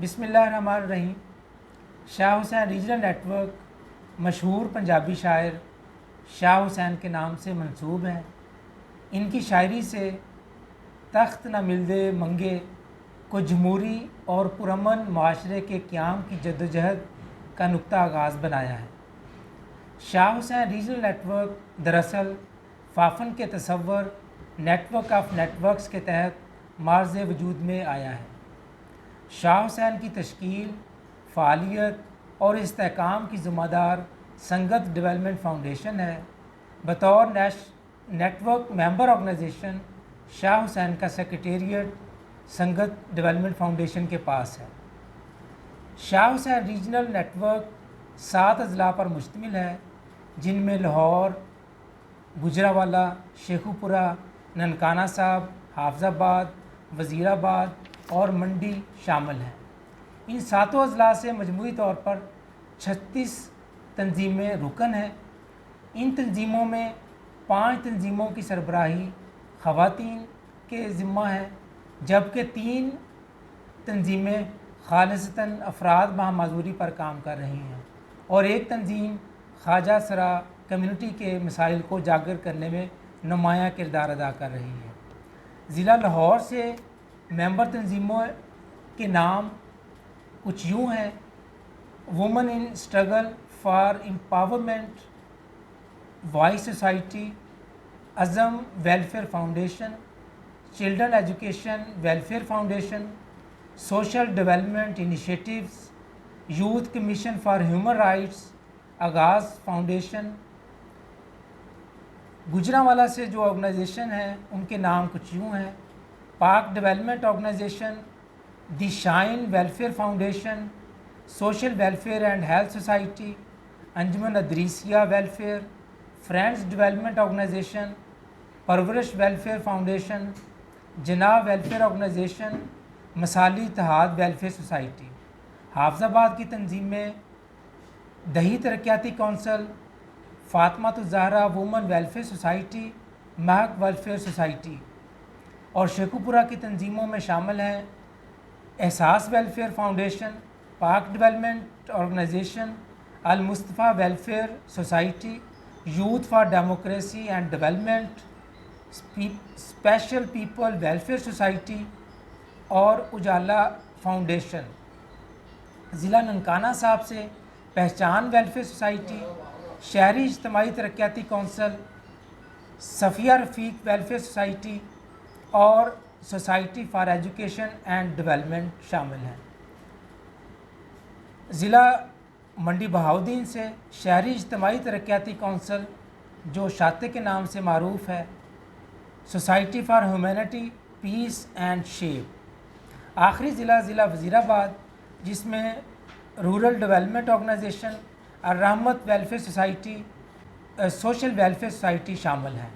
بسم اللہ الرحمن الرحیم۔ شاہ حسین ریجنل نیٹ ورک مشہور پنجابی شاعر شاہ حسین کے نام سے منسوب ہے۔ ان کی شاعری سے تخت نہ ملدے منگے کو جمہوری اور پرامن معاشرے کے قیام کی جدوجہد کا نقطہ آغاز بنایا ہے۔ Shah Hussain regional network دراصل فافن کے تصور network of networks کے تحت معرض وجود میں آیا ہے۔ شاہ حسین کی تشکیل، فعالیت اور استحکام کی ذمہ دار سنگت ڈیولپمنٹ فاؤنڈیشن ہے۔ بطور نیٹ ورک ممبر آرگنائزیشن شاہ حسین کا سیکریٹریٹ سنگت ڈیولپمنٹ فاؤنڈیشن کے پاس ہے۔ Shah Hussain regional net work 7 اضلاع پر مشتمل ہے، جن میں لاہور، گجرانوالہ، شیخوپورہ، ننکانہ صاحب، حافظ آباد، وزیر آباد اور منڈی شامل ہیں۔ ان 7 اضلاع سے مجموعی طور پر 36 تنظیمیں رکن ہیں۔ ان تنظیموں میں 5 تنظیموں کی سربراہی خواتین کے ذمہ ہے، جبکہ 3 تنظیمیں خالصتاً افراد معذوری پر کام کر رہی ہیں اور ایک تنظیم خواجہ سرا کمیونٹی کے مسائل کو اجاگر کرنے میں نمایاں کردار ادا کر رہی ہے۔ ضلع لاہور سے ممبر تنظیموں کے نام کچھ یوں ہیں: women in struggle for empowerment, voice society, Azm welfare foundation, children education welfare foundation, social development initiatives, youth commission for human rights, Aghaz foundation. Gujranwala سے جو آرگنائزیشن ہیں ان کے نام کچھ یوں ہیں: Pak development organization, the shine welfare foundation, social welfare and health society, Anjuman Idrisia welfare, friends development organization, Parvarish welfare foundation, Jinnah welfare organization, Misali Ittehad welfare society. حافظ آباد کی تنظیمیں دیہی ترقیاتی council, Fatima Zahra women welfare society, Mehak welfare society, اور شیخوپورہ کی تنظیموں میں شامل ہیں Ehsaas welfare foundation, Pak development organization, Al-Mustafa welfare society, youth for democracy and development, special people welfare society اور اجالا فاؤنڈیشن۔ ضلع ننکانہ صاحب سے پہچان ویلفیئر سوسائٹی، شہری اجتماعی ترقیاتی کونسل، صفیہ رفیق ویلفیئر سوسائٹی اور society for education and development شامل ہیں۔ ضلع منڈی بہاؤالدین سے شہری اجتماعی ترقیاتی کونسل، جو شاطے کے نام سے معروف ہے، society for humanity, peace and shape. آخری ضلع وزیر آباد، جس میں rural development organization, Al-Rehmat welfare society, social welfare society شامل ہیں۔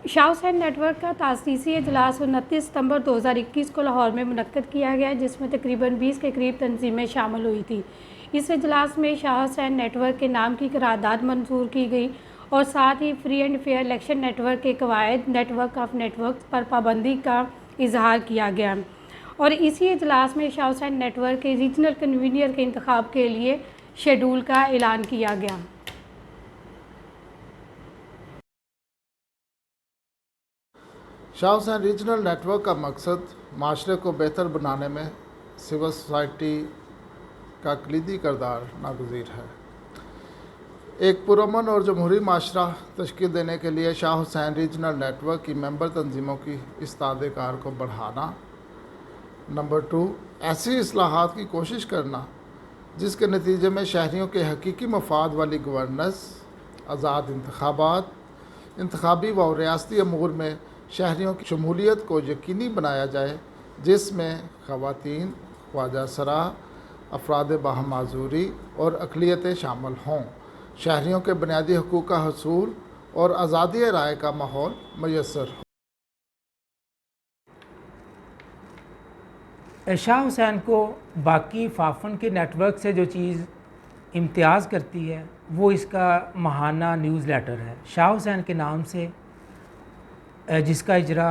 شاہ حسین نیٹ ورک کا تاسیسی اجلاس 29 ستمبر 2021 کو لاہور میں منعقد کیا گیا، جس میں تقریباً 20 کے قریب تنظیمیں شامل ہوئی تھیں۔ اس اجلاس میں شاہ حسین نیٹ ورک کے نام کی قرارداد منظور کی گئی اور ساتھ ہی free and fair election network کے قواعد، network of networks پر پابندی کا اظہار کیا گیا، اور اسی اجلاس میں شاہ حسین نیٹ ورک کے ریجنل کنوینر کے انتخاب کے لیے شیڈول کا اعلان کیا گیا۔ Shah Hussain regional network کا مقصد معاشرے کو بہتر بنانے میں سول سوسائٹی کا کلیدی کردار ناگزیر ہے۔ ایک پرامن اور جمہوری معاشرہ تشکیل دینے کے لیے شاہ حسین ریجنل نیٹ ورک کی ممبر تنظیموں کی استعداد کار کو بڑھانا۔ نمبر 2، ایسی اصلاحات کی کوشش کرنا جس کے نتیجے میں شہریوں کے حقیقی مفاد والی گورننس، آزاد انتخابات، انتخابی و ریاستی امور میں شہریوں کی شمولیت کو یقینی بنایا جائے، جس میں خواتین، خواجہ سرا، افراد باہم معذوری اور اقلیتیں شامل ہوں، شہریوں کے بنیادی حقوق کا حصول اور آزادی رائے کا ماحول میسر ہو۔ شاہ حسین کو باقی فافن کے نیٹ ورک سے جو چیز امتیاز کرتی ہے وہ اس کا ماہانہ نیوز لیٹر ہے۔ شاہ حسین کے نام سے جس کا اجرا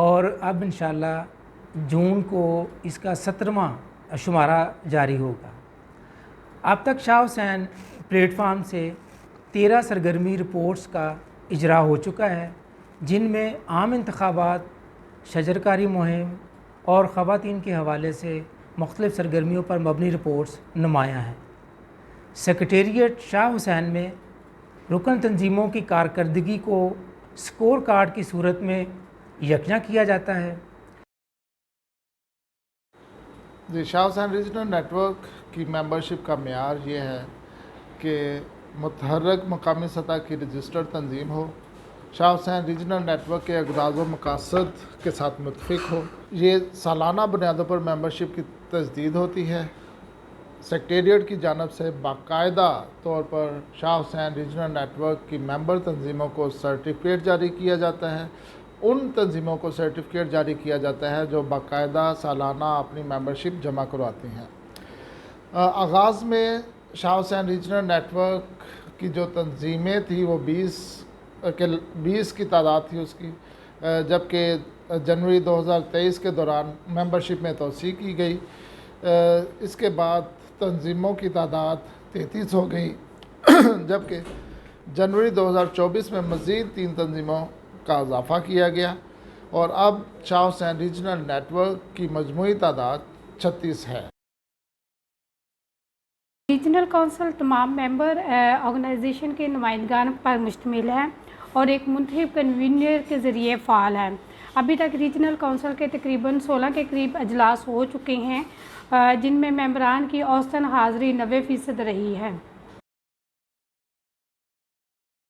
اور اب انشاءاللہ جون کو اس کا 17واں شمارہ جاری ہوگا۔ اب تک شاہ حسین پلیٹ فارم سے 13 سرگرمی رپورٹس کا اجرا ہو چکا ہے، جن میں عام انتخابات، شجرکاری مہم اور خواتین کے حوالے سے مختلف سرگرمیوں پر مبنی رپورٹس نمایاں ہیں۔ سیکریٹریٹ شاہ حسین میں رکن تنظیموں کی کارکردگی کو سکور کارڈ کی صورت میں یکجا کیا جاتا ہے۔ جی، شاہ حسین ریجنل نیٹ ورک کی ممبرشپ کا معیار یہ ہے کہ متحرک مقامی سطح کی رجسٹرڈ تنظیم ہو، شاہ حسین ریجنل نیٹ ورک کے اغراض و مقاصد کے ساتھ متفق ہو، یہ سالانہ بنیادوں پر ممبرشپ کی تجدید ہوتی ہے، سیکریٹریٹ کی جانب سے باقاعدہ طور پر شاہ حسین ریجنل نیٹ ورک کی ممبر تنظیموں کو سرٹیفکیٹ جاری کیا جاتا ہے، ان تنظیموں کو سرٹیفکیٹ جاری کیا جاتا ہے جو باقاعدہ سالانہ اپنی ممبرشپ جمع کرواتی ہیں۔ آغاز میں Shah Hussain regional net work کی جو تنظیمیں تھیں وہ 20 کی تعداد تھی اس کی، جبکہ جنوری 2023 کے دوران ممبرشپ میں توسیع کی گئی۔ اس کے بعد تنظیموں کی تعداد 33 ہو گئی، جبکہ جنوری 2024 میں مزید 3 تنظیموں کا اضافہ کیا گیا اور اب شاہ حسین ریجنل نیٹ ورک کی مجموعی تعداد 36 ہے۔ ریجنل کونسل تمام ممبر آرگنائزیشن کے نمائندگان پر مشتمل ہے اور ایک منتخب کنوینر کے ذریعے فعال ہے۔ ابھی تک ریجنل کونسل کے تقریباً 16 کے قریب اجلاس ہو چکے ہیں، جن میں ممبران کی اوسطاً حاضری 90% رہی ہے۔